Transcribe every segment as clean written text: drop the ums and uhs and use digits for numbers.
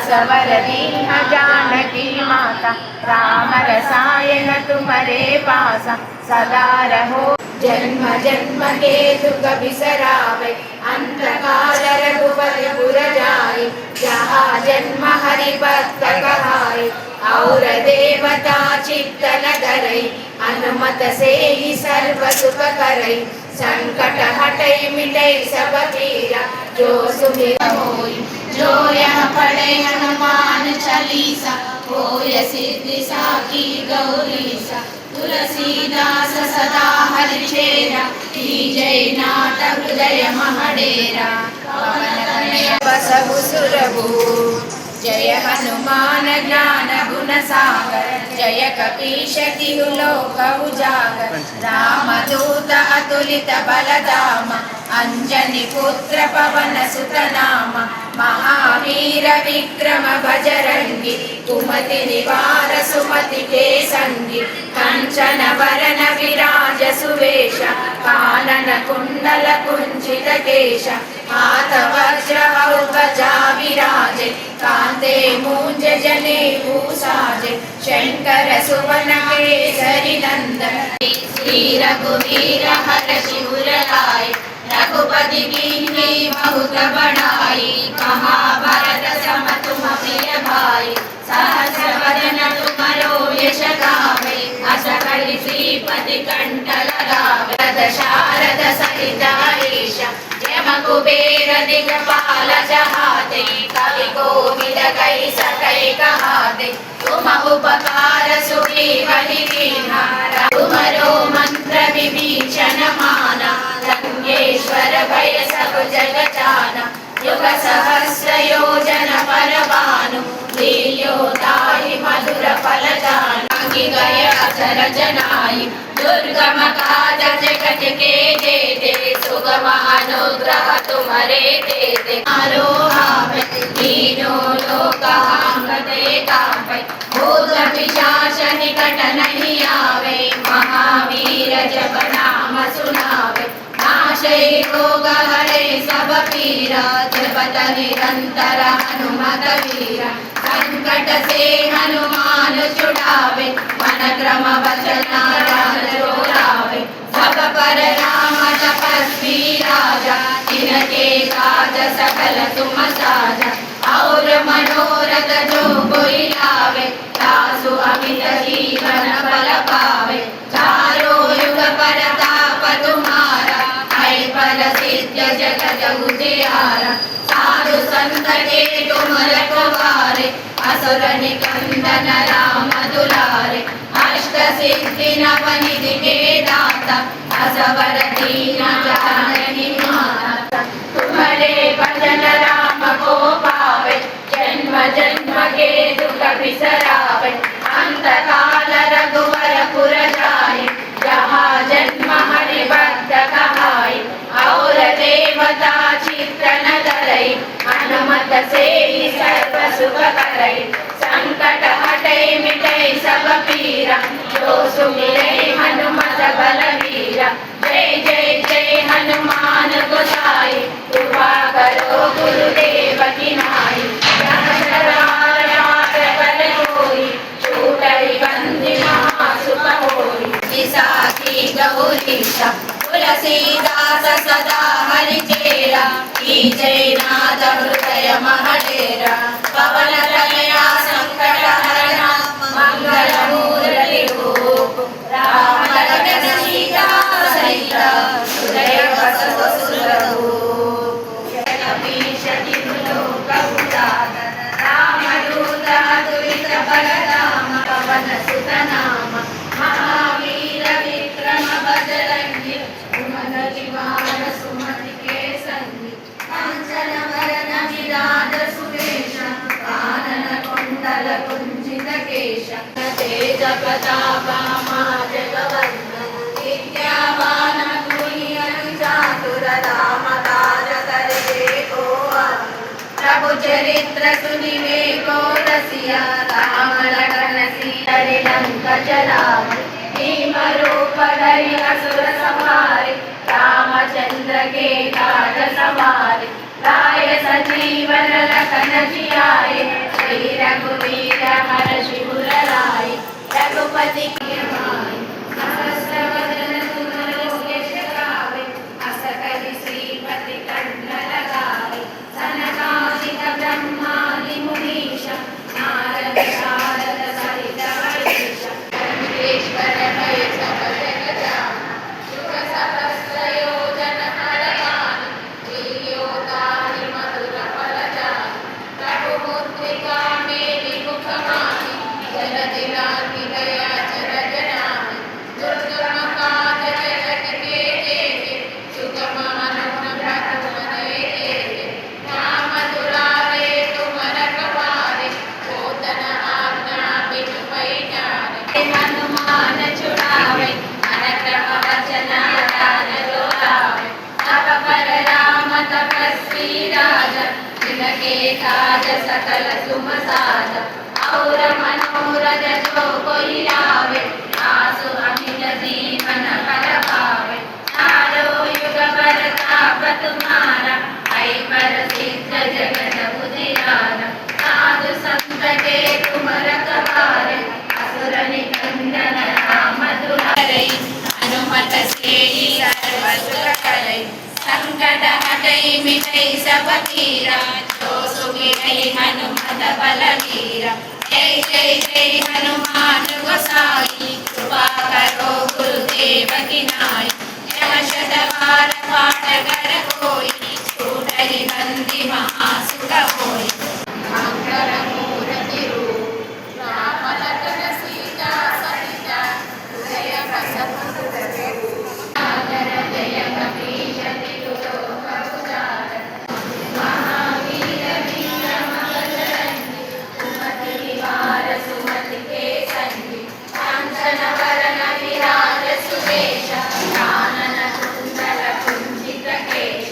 सवर दीन जानकी माता, राम रसायन तुम्हारे पासा सदा रहो। जन्म जन्म के दुख बिसरावे, अंत काल रघुपति पुर जाए। जहाँ जन्म हरि भक्त कहाए, और देवता चित्त न धरई। अनुमत से ही सर्व सुख करई, संकट हटई मिटई सब पीरा। जो सुमिर होई, जो यह पढ़े हनुमान चालीसा, होय सिद्धि साखी गौरीसा। तुलसीदास सदा हरिचेरा, कीजय नाथ हृदय महडेरा। पवन तनय बसहु सुरभु, जय हनुमान ज्ञान गुण सागर। जय कपीश तिहु लोक उजागर, रामदूत अतुलित बलधाम। अंजनी पुत्र पवन सुत नाम, महावीर विक्रम बजरंगी। कुमति निवार सुमति के संगी, कंचन वरन विराज सुवेश। कानन कुंडल कुंचित केश, हाथ वज्र ध्वजा विराजे। कांते मूंज जनेऊ साजे, शंकर सुवन केसरी नंदन। श्री रघुवीर हर्षि उर लाए, रघुपति कीन्ही बहुत बड़ाई। कहा भरत सम तुम प्रिय भाई, सहस्र वदन तुमरो यश गावे। अस कहि श्रीपति कंठ लगावे, शारद सहित ईश। यम कुबेर दिगपाल जहाते, कवि कोविद कहि सकै कहाते। तुम उपकार सुग्रीव कीन्हा, तुमरो मंत्र विभीषण माना। लंकेश्वर भय सब जग जाना, युग सहस्र योजन पर भानु। लील्यो ताहि मधुर फल जाना, गय अचर जनाई। दुर्गम काज जगत के जेते, सुगम अनुग्रह तुम्हारे देते। आरोहावे तीनों लोक हांगते कांपे, भूत पिशाच निकट नहीं आवे। महावीर जब नाम सुनावे, नाशै रोग हरे सब पीरा। जपत निरंतर हनुमत वीरा, संकट से हनुमान छुड़ावे। मन क्रम वचन ध्यान जो लावे, सब पर राम तपस्वी राजा। जिनके काज सकल तुम साजा, और मनोरथ जो कोई लावे। तासु अमित जीवन बल पावे, चारों युग परताप तुम्हारा। है पर सिद्ध जगत उजियारा, साधु संत के तुम रखवारे। असुर निकंदन राम दुलारे, अष्ट सिद्धि नवनिधि के दाता। असवर दीन जानकी माता, तुम्हारे भजन राम को पावे। जन्म जन्म के दुख बिसरावे, अंत काल रघुवर पुर जाए। जहाँ जन्म हरि भक्त कहाए, और देवता चित्त न धरई। अनुमत से ही सर्व सुख करई, संकट हटई मिटई सब पीरा। जो सुमिरै हनुमत बलवीरा, जय जय जय हनुमान गोसाई। कृपा करो गुरुदेव की नाई, छूटई बंदी महासुख होई। विसाखी गौरीशा, तुलसीदास सदा हरिचेरा। कीजय नाथ हृदय महडेरा, पवन तनया संकट हरना। मंगल मूर्ति रूप, राम लखन सीता सहित। हृदय बसहु सुरभूप, जय कपीश तिहु लोक उजागर। रामदूत अतुलित बलधाम, पवन सुत नाम। महावीर विक्रम बजरंगी, कुमति निवार सुमति के संगी। कंचन वरन विराज सुवेश, कानन कुंडल कुंचित केश। तेज प्रताप महाजगवंदन, विद्यावान गुणी चातुर। राम काज करे को आतुर, प्रभु चरित्र सुनिवे को रसिया। राम लखन सीता लंका जरावे, भीम रूप धरि असुर संहारे। रामचंद्र के काज सवारे, लाय सजीवन लखन जियाए। काज सकल तुम साध और मनोरथ जो कोई लावे आसु अमित जीवन फल पावे चारों युग परताप तुम्हारा ऐ पर सिद्ध जगत उजियारा साधु संत के तुम रखवारे असुर निकंदन राम दुलारे हनुमत से सर्व सुख करे संकट हटै मिटै सब पीरा जो सुमिरै हनुमत बलवीरा जय जय जय हनुमान गोसाई कृपा करो गुरुदेव की नाई यह शतवार पाठ कर कोई छूटै बंदी महासुख होई मंगल मूर्ति रूप राम लखन सीता सहिता हृदय बसहु सागर जय कपीश तिरुलो करुणार महावीर वीर बजरंगी सुमति निवार सुमति के संगी कांचन वरण विराज सुवेश कानन कुंडल कुंचित केश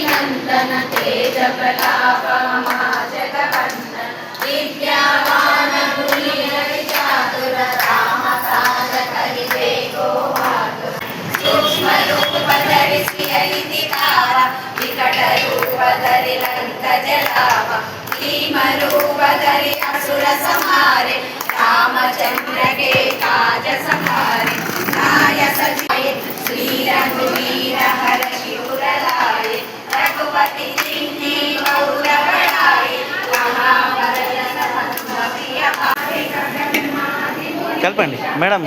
नंदन तेज प्रताप महाजगवंदन विद्यावान गुणी चातुर राम काज करिबे को आतुर सूक्ष्म रूप धरि सियहि दिखावा विकट रूप धरि लंक जलावा भीम रूप धरि असुर संहारे रामचंद्र के काज सहारे नाय सजाए श्री रघुवीर हर्षि उर लाए रघुपति जिन्हि बहुर बढ़ाए महाभारत सम प्रिय भाई కలపండి మేడం.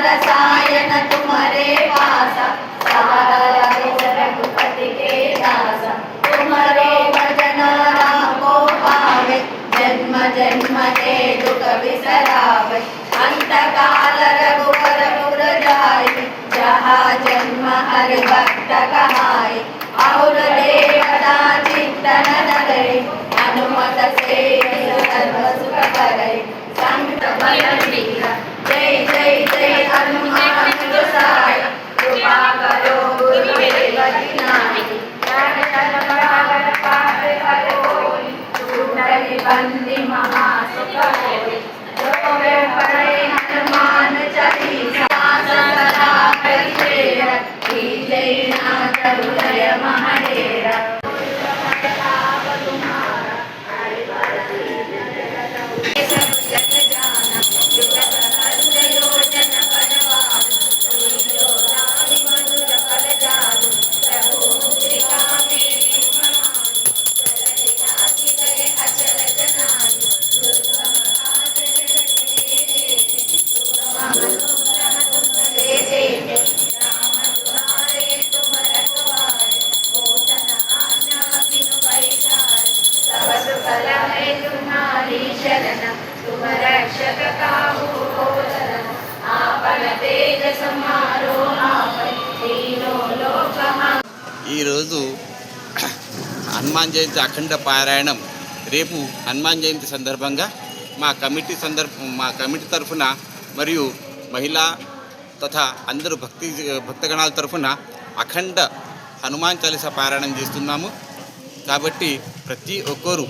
रसायन तुम्हारे पासा रघुपति के दासा तुम्हारे भजन राम को पावे जन्म जन्म के दुख बिसरावे अंत काल रघुवर पुर जाए जहाँ जन्म हरि भक्त कहाए और देवता चित्तन धरे हनुमत से सर्व सुख करे संत बलवीर जय जय जय हनुमान गोसाई कृपा करो गुरुदेव की नाई चरण बराबर पार करोई छूटै बंदी महासुख होई जो वे पढ़े हनुमान चालीसा सदा हरि जय नाथ हृदय महाडेरा ఈరోజు హనుమాన్ జయంతి అఖండ పారాయణం రేపు హనుమాన్ జయంతి సందర్భంగా మా కమిటీ తరఫున మరియు మహిళా తథా అందరూ భక్తగణాల తరఫున అఖండ హనుమాన్ చాలీసా పారాయణం చేస్తున్నాము. కాబట్టి ప్రతి ఒక్కరూ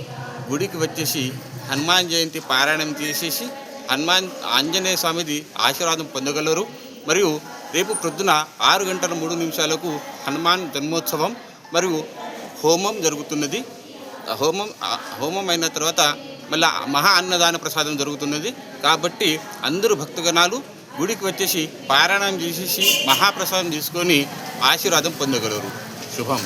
గుడికి వచ్చేసి హనుమాన్ జయంతి పారాయణం చేసేసి ఆంజనేయ స్వామిది ఆశీర్వాదం పొందగలరు. మరియు రేపు ప్రొద్దున 6:03 హనుమాన్ జన్మోత్సవం మరియు హోమం జరుగుతున్నది. హోమం అయిన తర్వాత మళ్ళీ మహా అన్నదాన ప్రసాదం జరుగుతున్నది. కాబట్టి అందరూ భక్తగణాలు గుడికి వచ్చేసి పారాయణం చేసేసి మహాప్రసాదం తీసుకొని ఆశీర్వాదం పొందగలరు. శుభం.